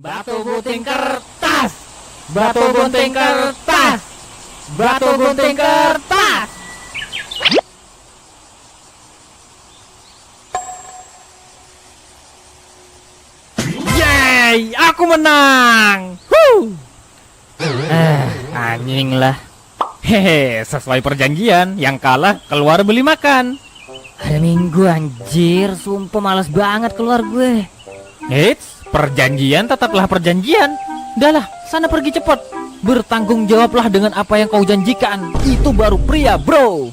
Batu gunting kertas. Batu gunting kertas. Batu gunting kertas. Yeay, aku menang. Anjing lah. Hehe, sesuai perjanjian, yang kalah keluar beli makan. Hari Minggu anjir, sumpah males banget keluar gue. Eits, perjanjian tetaplah perjanjian. Udahlah, sana pergi cepat. Bertanggung jawablah dengan apa yang kau janjikan. Itu baru pria, bro.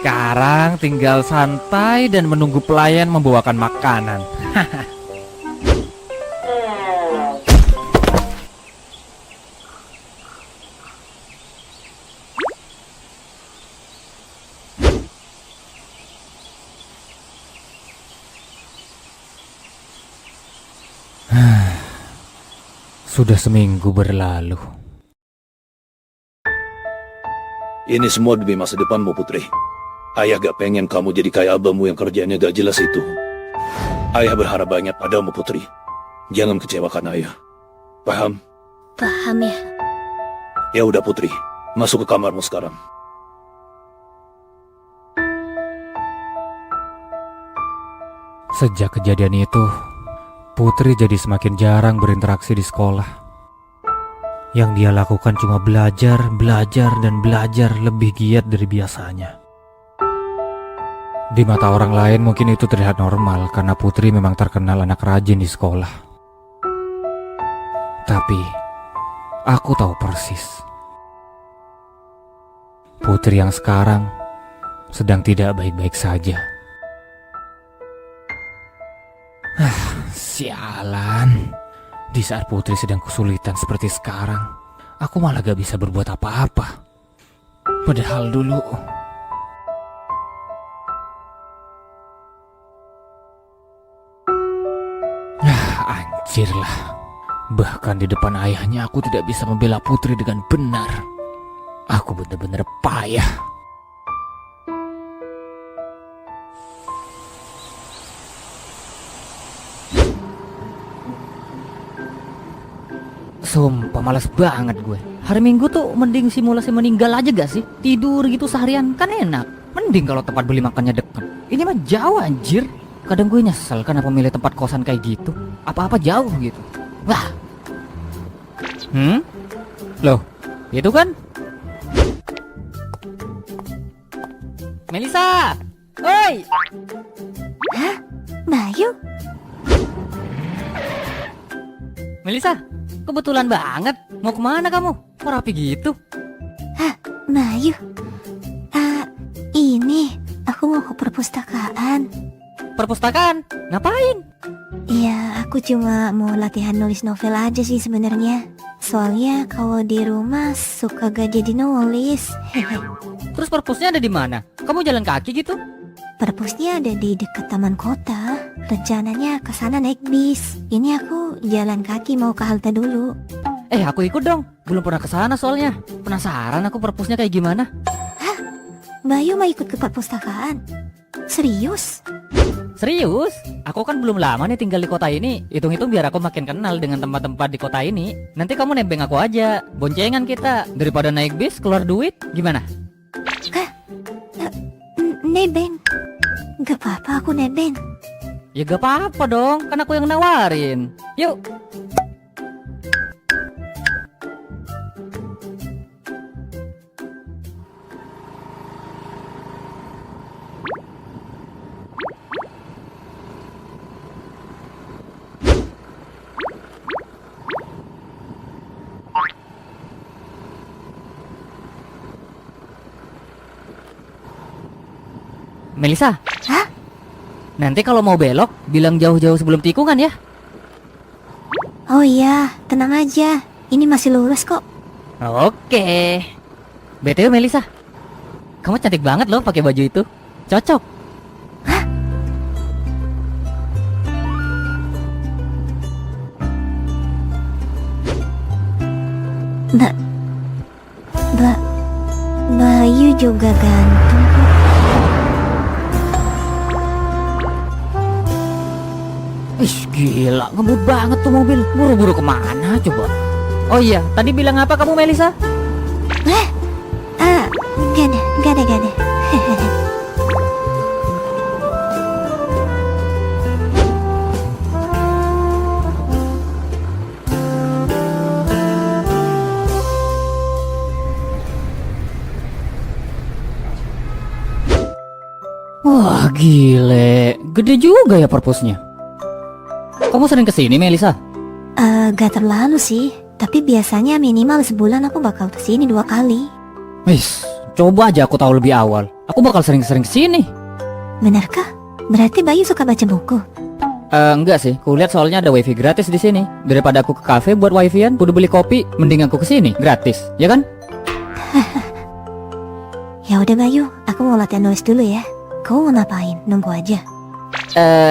Sekarang tinggal santai dan menunggu pelayan membawakan makanan. Sudah seminggu berlalu. Ini semua demi masa depanmu, Putri. Ayah gak pengen kamu jadi kayak abahmu yang kerjanya gak jelas itu. Ayah berharap banyak padamu, Putri. Jangan kecewakan ayah. Paham? Paham ya. Ya udah, Putri. Masuk ke kamarmu sekarang. Sejak kejadian itu, Putri jadi semakin jarang berinteraksi di sekolah. Yang dia lakukan cuma belajar, dan belajar lebih giat dari biasanya. Di mata orang lain mungkin itu terlihat normal karena Putri memang terkenal anak rajin di sekolah. Tapi, aku tahu persis. Putri yang sekarang sedang tidak baik-baik saja. Sialan. Di saat Putri sedang kesulitan seperti sekarang, aku malah gak bisa berbuat apa-apa. Padahal dulu... Anjir lah. Bahkan di depan ayahnya aku tidak bisa membela Putri dengan benar. Aku benar-benar payah. Sumpah males banget gue. Hari Minggu tuh mending simulasi meninggal aja gak sih? Tidur gitu seharian kan enak. Mending kalau tempat beli makannya deket. Ini mah jauh anjir. Kadang gue nyesel kenapa milih tempat kosan kayak gitu. Apa-apa jauh gitu. Wah. Loh, itu kan Melisa. Oi. Hah? Bayu? Melisa, kebetulan banget. Mau kemana kamu? Kok rapi gitu? Hah? Bayu? Ini aku mau ke perpustakaan. Perpustakaan? Ngapain? Iya, aku cuma mau latihan nulis novel aja sih sebenarnya. Soalnya kalau di rumah suka gak jadi nulis. Terus perpusnya ada di mana? Kamu jalan kaki gitu? Perpusnya ada di dekat taman kota. Rencananya ke sana naik bis. Ini aku jalan kaki mau ke halte dulu. Aku ikut dong. Belum pernah ke sana soalnya. Penasaran aku perpusnya kayak gimana. Hah? Bayu mau ikut ke perpustakaan? Serius? Serius? Aku kan belum lama nih tinggal di kota ini. Hitung-hitung biar aku makin kenal dengan tempat-tempat di kota ini. Nanti kamu nebeng aku aja. Boncengan kita. Daripada naik bis keluar duit. Gimana? Hah? Nebeng? Gak apa-apa aku nebeng. Ya gak apa-apa dong. Kan aku yang nawarin. Yuk. Melisa. Hah? Nanti kalau mau belok, bilang jauh-jauh sebelum tikungan ya. Oh iya, tenang aja. Ini masih lurus kok. Oke. BTW Melisa, kamu cantik banget loh pakai baju itu. Cocok. Hah? Bayu juga ganteng kok. Ih gila, ngebut banget tuh mobil. Buru-buru kemana coba? Oh iya, tadi bilang apa kamu Melisa? Gak ada. Wah gile, gede juga ya perpusnya. Kamu sering kesini Melisa? Gak terlalu sih. Tapi biasanya minimal sebulan aku bakal kesini 2 kali. Wis, coba aja aku tahu lebih awal. Aku bakal sering-sering kesini. Benarkah? Berarti Bayu suka baca buku? Enggak sih, kulihat soalnya ada wifi gratis di sini. Daripada aku ke kafe buat wifi-an, kudu beli kopi, mending aku kesini gratis, ya kan? Ya udah Bayu, aku mau latihan nulis dulu ya. Kau mau ngapain? Nunggu aja.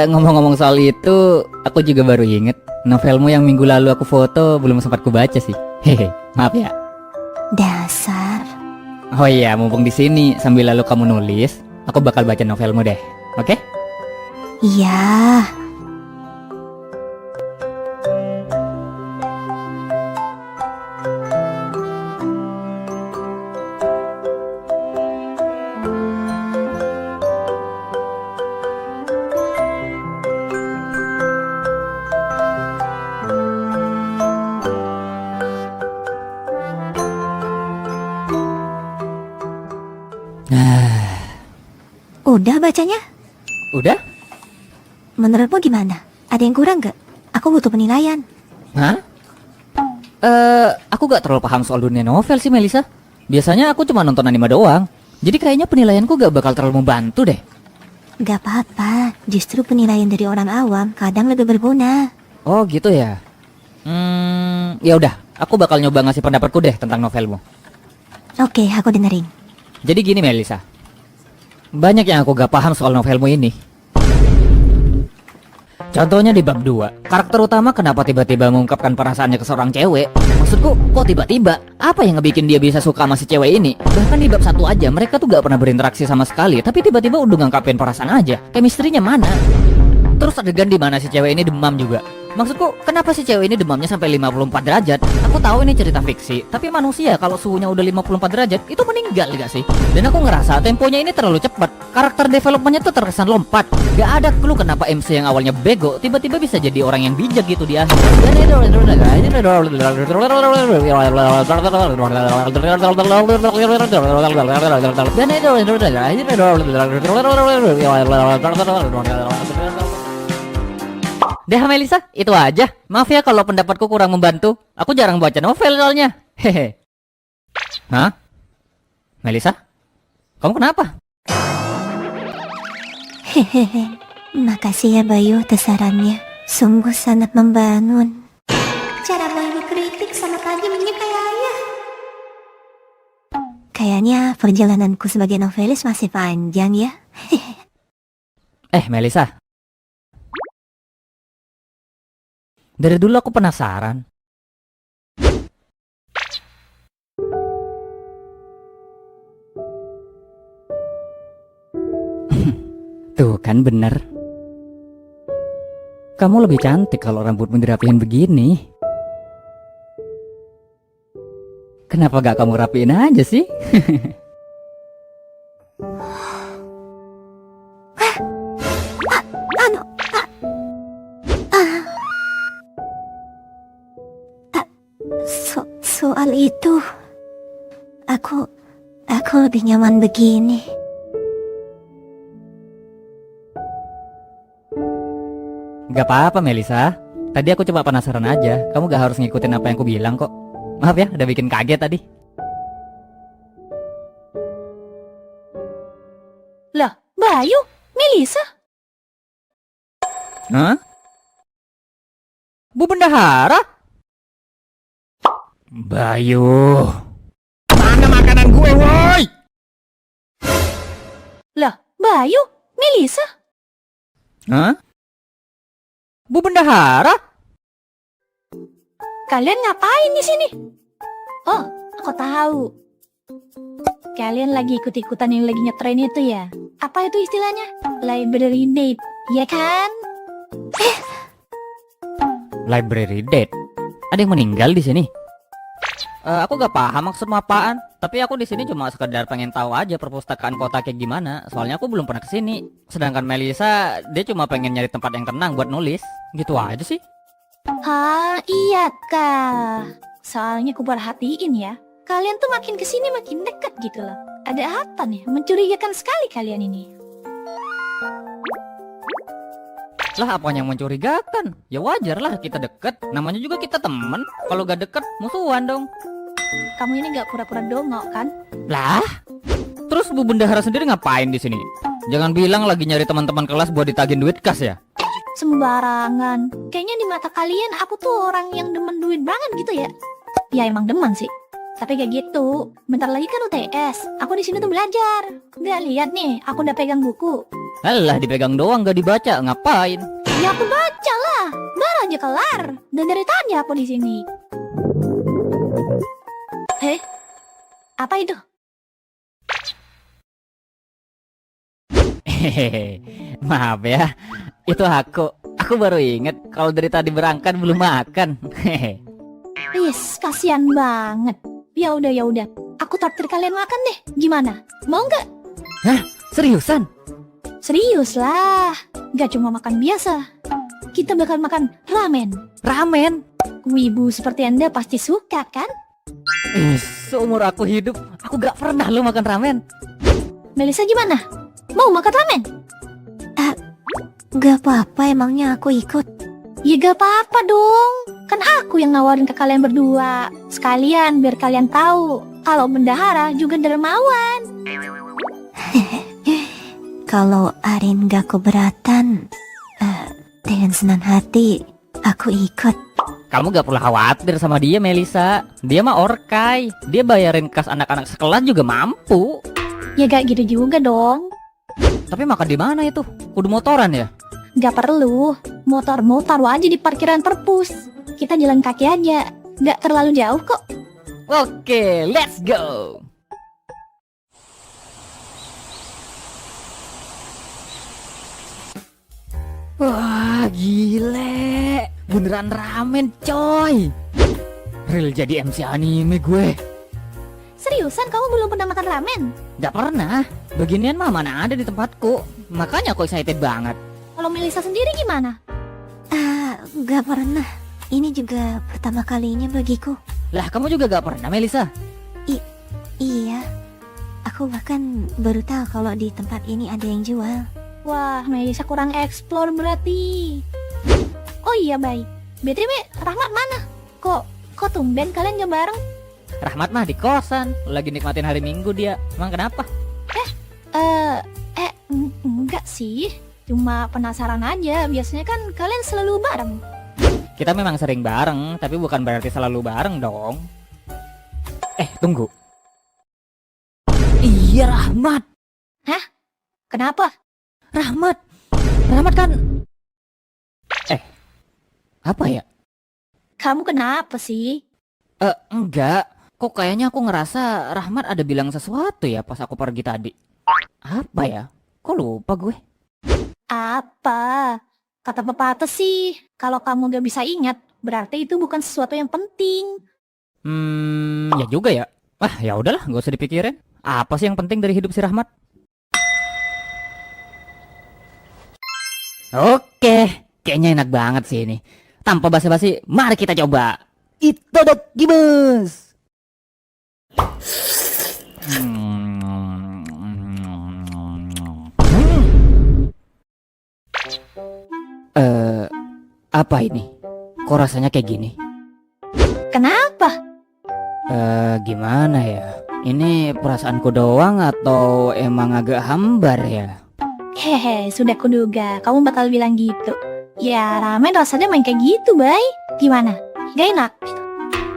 Ngomong-ngomong soal itu, aku juga baru inget novelmu yang minggu lalu aku foto belum sempat ku baca sih. Hehe, maaf ya. Dasar. Oh iya, mumpung di sini sambil lalu kamu nulis, aku bakal baca novelmu deh. Oke? Iya. Udah bacanya? Udah? Menurutmu gimana? Ada yang kurang gak? Aku butuh penilaian. Hah? Aku gak terlalu paham soal dunia novel sih Melisa. Biasanya aku cuma nonton anime doang. Jadi kayaknya penilaianku gak bakal terlalu membantu deh. Gak apa-apa, justru penilaian dari orang awam kadang lebih berguna. Oh gitu ya. Ya udah, aku bakal nyoba ngasih pendapatku deh tentang novelmu. Oke, aku dengerin. Jadi gini Melisa, banyak yang aku gak paham soal novelmu ini. Contohnya di bab 2, karakter utama kenapa tiba-tiba mengungkapkan perasaannya ke seorang cewek? Maksudku, kok tiba-tiba? Apa yang ngebikin dia bisa suka sama si cewek ini? Bahkan di bab 1 aja, mereka tuh gak pernah berinteraksi sama sekali, tapi tiba-tiba udah ngungkapin perasaan aja. Chemistry-nya mana? Terus adegan di mana si cewek ini demam juga. Maksudku, kenapa si cewek ini demamnya sampai 54 derajat? Aku tahu ini cerita fiksi, tapi manusia kalau suhunya udah 54 derajat, itu meninggal gak sih? Dan aku ngerasa temponya ini terlalu cepat. Karakter developmentnya tuh terkesan lompat. Gak ada clue kenapa MC yang awalnya bego, tiba-tiba bisa jadi orang yang bijak gitu di akhir. Dah Melisa, itu aja. Maaf ya kalau pendapatku kurang membantu. Aku jarang baca novel soalnya. Hehe. Hah? Melisa? Kamu kenapa? Hehehe. Makasih ya Bayu atas sarannya. Sungguh sangat membangun. Cara Bayu kritik sama tajamnya kayak ayah. Kayaknya perjalananku sebagai novelis masih panjang ya. Melisa. Dari dulu aku penasaran. Tuh kan bener. Kamu lebih cantik kalau rambutmu dirapihin begini. Kenapa gak kamu rapiin aja sih? Soal itu, aku lebih nyaman begini. Gak apa-apa Melisa. Tadi aku coba penasaran aja. Kamu gak harus ngikutin apa yang aku bilang kok. Maaf ya, udah bikin kaget tadi. Lah, Bayu, Melisa. Hah? Bu Bendahara? Bayu. Mana makanan gue, woi? Lah, Bayu, Melisa. Hah? Bu Bendahara? Kalian ngapain di sini? Oh, aku tahu. Kalian lagi ikut-ikutan yang lagi ngetren itu ya? Apa itu istilahnya? Library date, ya kan? Library dead. Ada yang meninggal di sini? Aku gak paham maksudmu apaan. Tapi aku di sini cuma sekedar pengen tahu aja perpustakaan kota kayak gimana. Soalnya aku belum pernah kesini. Sedangkan Melisa, dia cuma pengen nyari tempat yang tenang buat nulis. Gitu aja sih. Hah, iya kah? Soalnya aku perhatiin ya, kalian tuh makin kesini makin dekat gitu loh. Ada apa nih? Mencurigakan sekali kalian ini. Lah apanya yang mencurigakan? Ya wajar lah kita deket. Namanya juga kita temen. Kalau gak deket, musuhan dong. Kamu ini gak pura-pura dongo kan? Lah? Terus Bu Bendahara sendiri ngapain di sini? Jangan bilang lagi nyari teman-teman kelas buat ditagih duit kas ya? Sembarangan. Kayaknya di mata kalian aku tuh orang yang demen duit banget gitu ya. Ya emang demen sih. Tapi kayak gitu. Bentar lagi kan UTS. Aku di sini tuh belajar. Gak lihat nih, aku udah pegang buku. Alah dipegang doang gak dibaca, ngapain? Ya aku baca lah. Baru aja kelar. Dan dari tadi aku di sini. Heh? Apa itu? Hehehe, maaf ya. Itu aku baru inget kalau dari tadi berangkat belum makan. Hehe. Yes, kasihan banget. Ya udah. Aku traktir kalian makan deh. Gimana? Mau nggak? Hah? Seriusan? Serius lah. Gak cuma makan biasa. Kita bakal makan ramen. Ramen? Wibu seperti Anda pasti suka kan? Seumur aku hidup, aku gak pernah lo makan ramen. Melisa gimana? Mau makan ramen? Gak apa-apa, emangnya aku ikut. Ya gak apa-apa dong. Kan aku yang nawarin ke kalian berdua. Sekalian biar kalian tahu kalau bendahara juga dermawan. Kalau Arin gak keberatan, dengan senang hati aku ikut. Kamu gak perlu khawatir sama dia, Melisa. Dia mah orkai. Dia bayarin kas anak-anak sekelas juga mampu. Ya gak gitu juga dong. Tapi makan di mana itu? Kudu motoran ya? Gak perlu. Motor taruh aja di parkiran perpus. Kita jalan kaki aja. Gak terlalu jauh kok. Oke, let's go. Wah, gile. Beneran ramen, coy. Real jadi MC anime gue. Seriusan kamu belum pernah makan ramen? Gak pernah. Beginian mah mana ada di tempatku. Makanya aku excited banget. Kalau Melisa sendiri gimana? Gak pernah. Ini juga pertama kalinya bagiku. Lah, kamu juga gak pernah, Melisa? Iya. Aku bahkan baru tahu kalau di tempat ini ada yang jual. Wah, Melisa kurang explore berarti. Oh iya, baik. BTW, Rahmat mana? Kok tumben kalian gak bareng? Rahmat mah di kosan, lagi nikmatin hari Minggu dia. Emang kenapa? Enggak sih. Cuma penasaran aja. Biasanya kan kalian selalu bareng. Kita memang sering bareng, tapi bukan berarti selalu bareng dong. Tunggu. Iya, Rahmat. Hah? Kenapa? Rahmat kan. Apa ya? Kamu kenapa sih? Enggak. Kok kayaknya aku ngerasa Rahmat ada bilang sesuatu ya pas aku pergi tadi. Apa ya? Kok lupa gue? Apa? Kata pepatah sih, kalau kamu gak bisa ingat, berarti itu bukan sesuatu yang penting. Ya juga ya. Ya udahlah, gak usah dipikirin. Apa sih yang penting dari hidup si Rahmat? Oke, kayaknya enak banget sih ini. Tanpa basa-basi, mari kita coba. Itadakimasu. Apa ini? Kok rasanya kayak gini? Kenapa? Gimana ya? Ini perasaanku doang atau emang agak hambar ya? Hehe, sudah kuduga kamu bakal bilang gitu. Ya, ramen rasanya main kayak gitu, Bay. Gimana? Gak enak?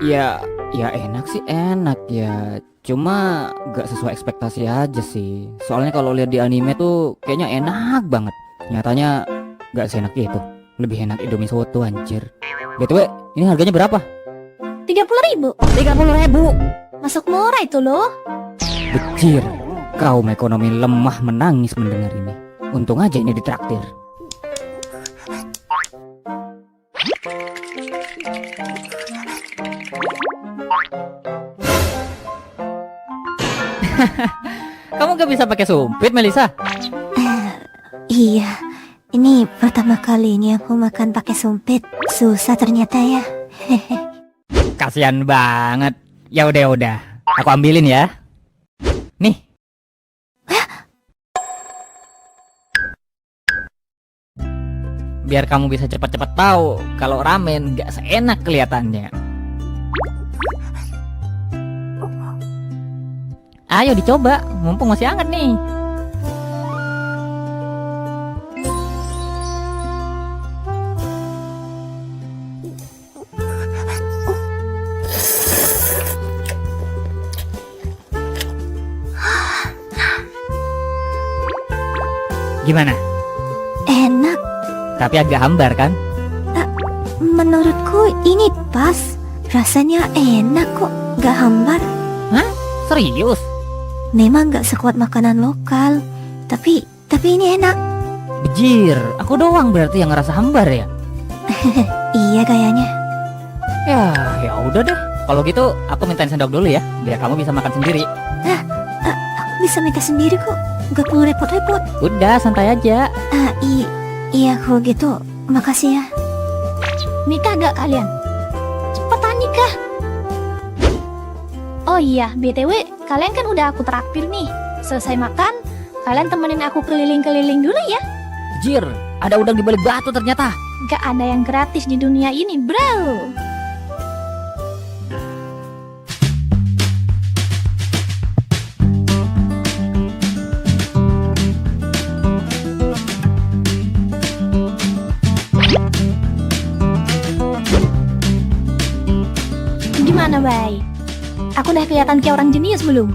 Ya enak sih enak ya. Cuma gak sesuai ekspektasi aja sih. Soalnya kalau lihat di anime tuh kayaknya enak banget. Nyatanya gak seenak itu. Lebih enak Indomie soto anjir. BTW, ini harganya berapa? 30.000. 30.000. Masuk murah itu loh. Becir, kaum ekonomi lemah menangis mendengar ini. Untung aja ini ditraktir. Kamu gak bisa pakai sumpit, Melisa? Iya, ini pertama kalinya aku makan pakai sumpit. Susah ternyata ya. Kasian banget. Ya udah, aku ambilin ya. Nih. Biar kamu bisa cepat-cepat tahu kalau ramen gak seenak kelihatannya. Ayo dicoba, mumpung masih hangat nih. Gimana? Enak. Tapi agak hambar kan? Menurutku ini pas. Rasanya enak kok, gak hambar. Hah? Serius? Memang gak sekuat makanan lokal. Tapi ini enak. Bejir, aku doang berarti yang ngerasa hambar ya? Iya kayaknya. Ya udah deh. Kalau gitu aku mintain sendok dulu ya, biar kamu bisa makan sendiri. Aku bisa minta sendiri kok. Gak perlu repot-repot. Udah, santai aja. Iya kalau gitu. Makasih ya. Nikah gak kalian? Cepetan nikah. Oh iya, BTW, kalian kan udah aku traktir nih. Selesai makan, kalian temenin aku keliling-keliling dulu ya. Jir, ada udang di balik batu ternyata. Gak ada yang gratis di dunia ini, bro. Gimana, Bay? Aku udah kelihatan kayak orang jenius belum?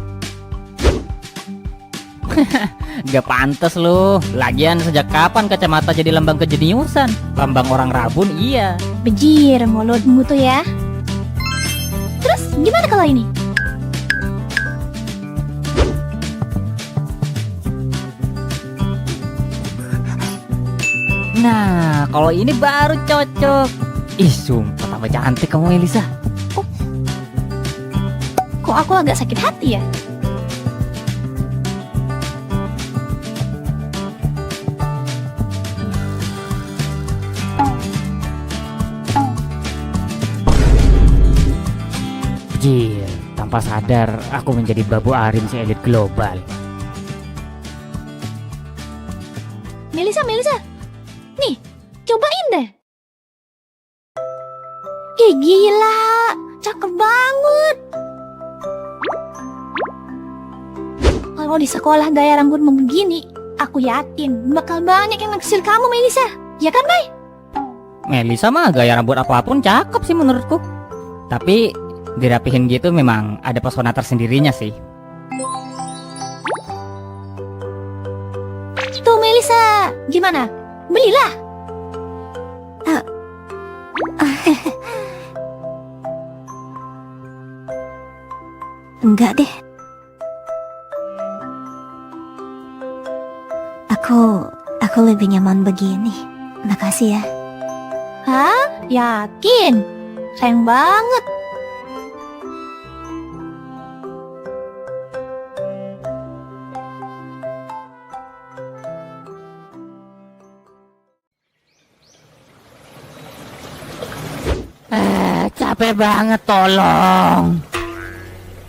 Gak pantas loh. Lagian sejak kapan kacamata jadi lambang kejeniusan? Lambang orang rabun iya. Bejir, mulutmu tuh ya. Terus gimana kalau ini? Nah, kalau ini baru cocok. Ih, sumpah tambah cantik kamu, Elisa. Kok aku agak sakit hati ya? Jir, tanpa sadar aku menjadi babu arim si elit global. Melisa, nih, cobain deh. Ih, gila, cakep banget. Kalau di sekolah gaya rambutmu begini, aku yakin bakal banyak yang naksir kamu, Melisa. Ya kan, Bay? Melisa mah gaya rambut apapun cakep sih menurutku. Tapi dirapihin gitu memang ada pesona tersendirinya sih. Tuh, Melisa, gimana? Belilah. Enggak deh. Aku lebih nyaman begini. Makasih ya. Hah? Yakin? Sayang banget. Capek banget, tolong.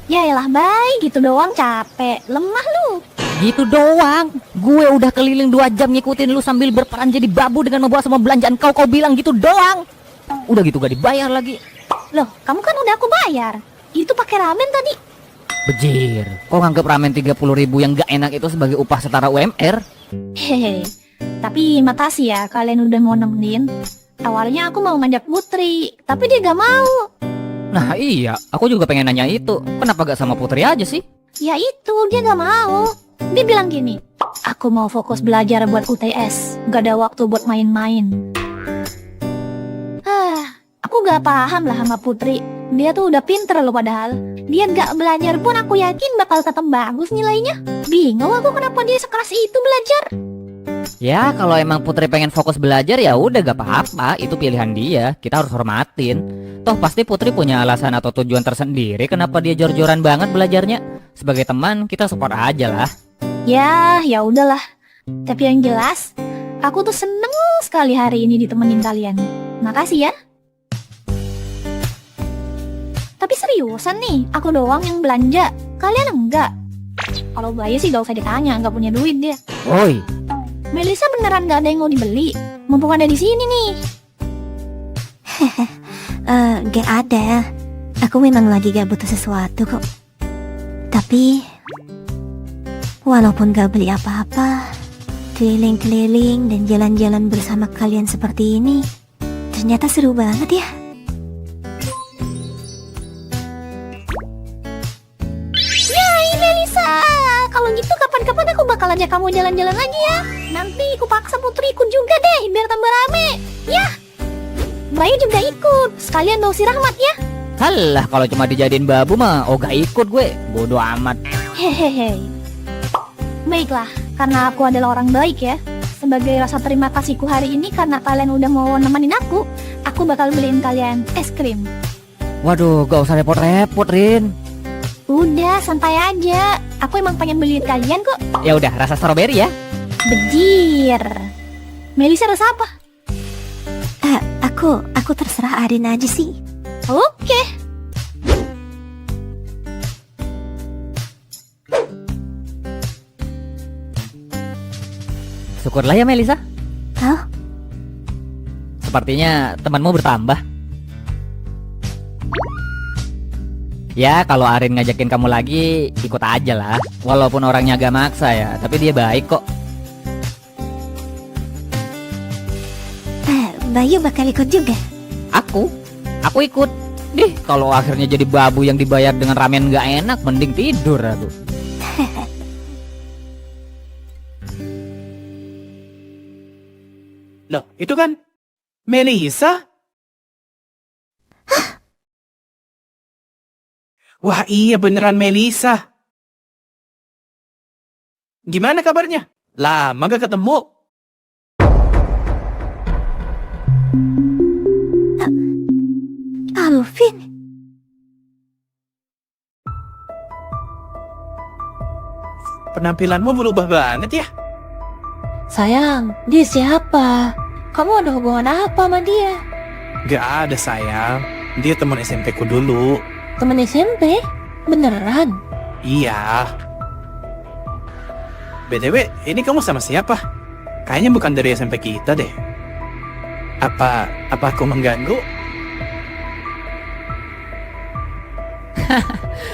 Yaelah, Bay, gitu doang capek. Lemah lu. Gitu doang. Gue udah keliling 2 jam ngikutin lu sambil berperan jadi babu dengan membawa semua belanjaan kau bilang gitu doang. Udah gitu gak dibayar lagi. Loh, kamu kan udah aku bayar. Itu pakai ramen tadi. Bejir, kok nganggep ramen 30.000 yang gak enak itu sebagai upah setara UMR? Hehe. Tapi makasih ya kalian udah mau nemenin. Awalnya aku mau ngajak Putri, tapi dia gak mau. Nah iya, aku juga pengen nanya itu. Kenapa gak sama Putri aja sih? Ya itu, dia gak mau. Dia bilang gini, aku mau fokus belajar buat UTS, gak ada waktu buat main-main. Aku gak paham lah sama Putri. Dia tuh udah pinter loh padahal. Dia gak belajar pun aku yakin bakal tetap bagus nilainya. Bingung aku kenapa dia sekeras itu belajar. Ya kalau emang Putri pengen fokus belajar ya udah gak apa-apa, itu pilihan dia, kita harus hormatin. Toh pasti Putri punya alasan atau tujuan tersendiri kenapa dia jor-joran banget belajarnya. Sebagai teman kita support aja lah. Ya udahlah. Tapi yang jelas, aku tuh seneng sekali hari ini ditemenin kalian. Makasih ya. Tapi seriusan nih, aku doang yang belanja. Kalian enggak? Kalau Bayu sih gak usah ditanya, gak punya duit dia. Woi, Melisa beneran gak ada yang mau dibeli? Mumpung ada di sini nih. Gak ada. Aku memang lagi gak butuh sesuatu kok. Tapi walaupun gak beli apa-apa, keliling-keliling dan jalan-jalan bersama kalian seperti ini ternyata seru banget ya. Yay, Melisa! Kalau gitu kapan-kapan aku bakal ajak kamu jalan-jalan lagi ya. Nanti aku paksa Putri ikut juga deh, biar tambah rame. Ya, Bayu juga ikut. Sekalian bawa si Rahmat ya. halah kalau cuma dijadiin babu mah gak ikut gue, bodoh amat. Hehehe. Baiklah, karena aku adalah orang baik ya. Sebagai rasa terima kasihku hari ini karena kalian udah mau nemenin aku bakal beliin kalian es krim. Waduh, gak usah repot-repot, Rin. Udah, santai aja. Aku emang pengen beliin kalian kok. Ya udah, rasa strawberry ya. Bejir. Melisa rasa apa? Aku terserah Arin aja sih. Oke. Syukurlah ya Melisa. Hah? Sepertinya temanmu bertambah. Ya kalau Arin ngajakin kamu lagi, ikut aja lah. Walaupun orangnya agak maksa ya, tapi dia baik kok. Bayu bakal ikut juga. Aku ikut. Dih, kalau akhirnya jadi babu yang dibayar dengan ramen gak enak, mending tidur aku. Loh, itu kan Melisa? Wah iya beneran Melisa. Gimana kabarnya? Lama gak ketemu. Alvin, Penampilanmu berubah banget ya. Sayang, dia siapa? Kamu ada hubungan apa sama dia? Gak ada sayang. Dia teman SMP ku dulu. Temen SMP? Beneran? Iya. BTW, ini kamu sama siapa? Kayaknya bukan dari SMP kita deh. Apa aku mengganggu?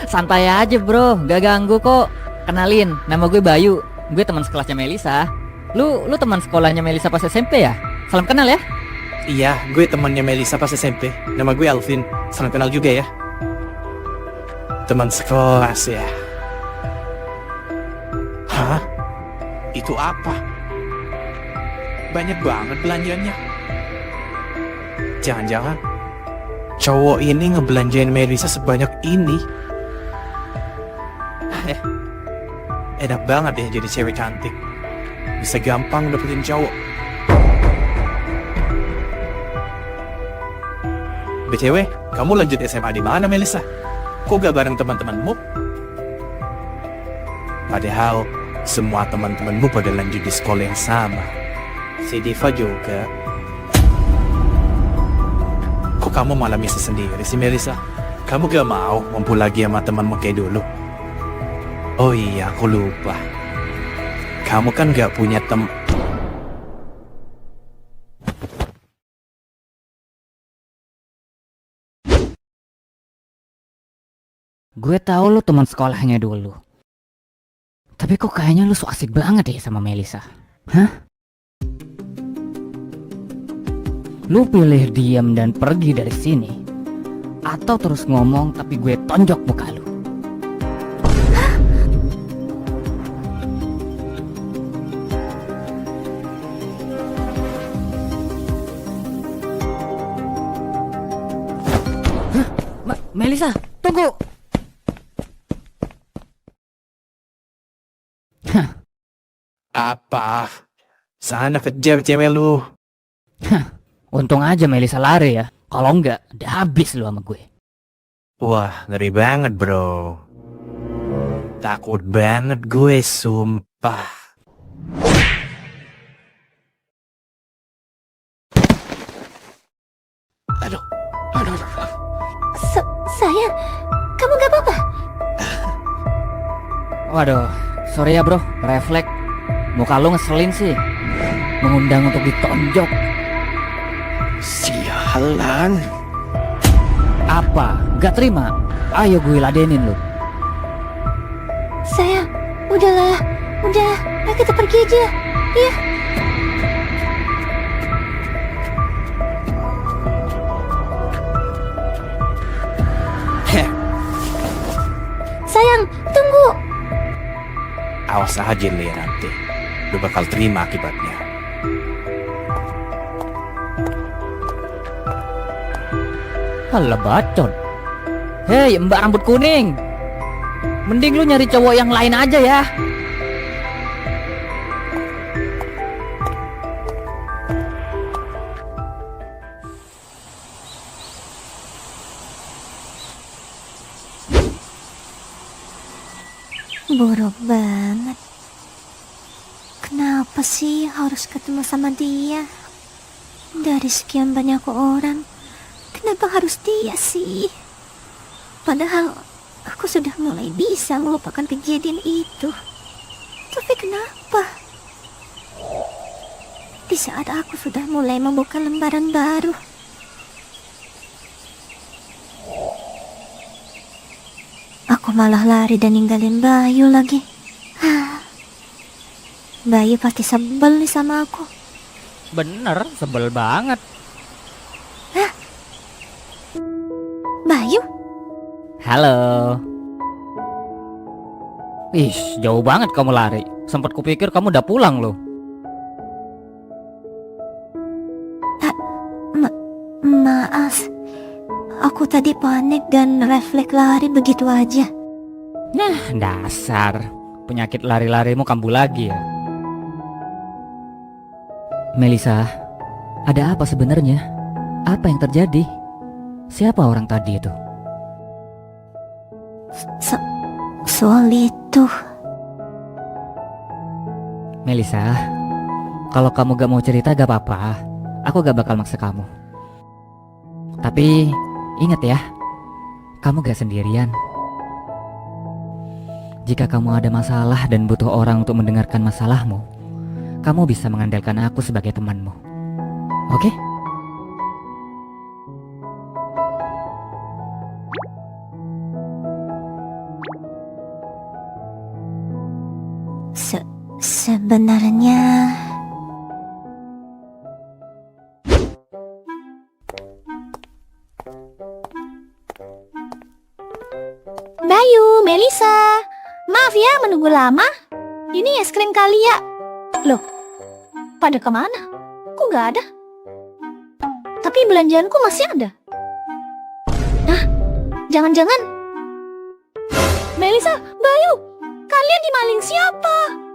Santai aja bro, gak ganggu kok. Kenalin, nama gue Bayu. Gue teman sekelasnya Melisa. Lu teman sekolahnya Melisa pas SMP ya? Salam kenal ya. Iya, gue temannya Melisa pas SMP. Nama gue Alvin. Salam kenal juga ya. Teman sekelas ya. Hah? Itu apa? Banyak banget belanjanya. Jangan-jangan cowok ini ngebelanjain Melisa sebanyak ini. Enak banget ya jadi cewek cantik. Bisa gampang dapetin cowok. BTW, kamu lanjut SMA di mana, Melisa? Kok gak bareng teman-temanmu? Padahal semua teman-temanmu pada lanjut di sekolah yang sama. Si Diva juga. Kok kamu malah bisa sendiri sih, Melisa? Kamu gak mau ngumpul lagi sama temanmu kayak dulu? Oh iya, aku lupa. Kamu kan gak punya Gue tahu lu teman sekolahnya dulu. Tapi kok kayaknya lu so asik banget ya sama Melisa. Hah? Lu pilih diam dan pergi dari sini, atau terus ngomong tapi gue tonjok muka lu. Melisa, tunggu. apa? Sana kejar cewek lu. Untung aja Melisa lari ya. Kalau enggak, udah habis lu sama gue. Wah, ngeri banget bro. Takut banget gue, sumpah. Aduh. Sayang, kamu gak apa-apa? Waduh, sorry ya bro, refleks. Muka lu ngeselin sih. Mengundang untuk ditonjok. Sialan. Apa? Gak terima? Ayo gue ladenin lu. Sayang, udah, ayo kita pergi aja. Iya. Sayang, tunggu. Awas aja nih nanti. Lu bakal terima akibatnya. Alah bacot. Hei mbak rambut kuning, mending lu nyari cowok yang lain aja ya. Buruk banget. Kenapa sih harus ketemu sama dia? Dari sekian banyak orang, kenapa harus dia sih? Padahal aku sudah mulai bisa melupakan kejadian itu. Tapi kenapa? Di saat aku sudah mulai membuka lembaran baru, aku malah lari dan ninggalin Bayu lagi. Bayu pasti sebel nih sama aku. Bener, sebel banget. Bayu? Halo. Ih, jauh banget kamu lari. Sempat kupikir kamu udah pulang loh. Maaf, aku tadi panik dan refleks lari begitu aja. Nah, dasar. Penyakit lari-larimu kambuh lagi ya. Melisa, ada apa sebenarnya? Apa yang terjadi? Siapa orang tadi itu? Soal itu. Melisa, kalau kamu gak mau cerita gak apa-apa. Aku gak bakal maksa kamu. Tapi ingat ya, kamu gak sendirian. Jika kamu ada masalah dan butuh orang untuk mendengarkan masalahmu, kamu bisa mengandalkan aku sebagai temanmu. Oke? Sebenarnya Bayu, Melisa, maaf ya menunggu lama. Ini es krim kali ya. Loh, pada kemana? Kok gak ada? Tapi belanjaanku masih ada. Hah? Jangan-jangan Melisa, Bayu, kalian dimaling siapa?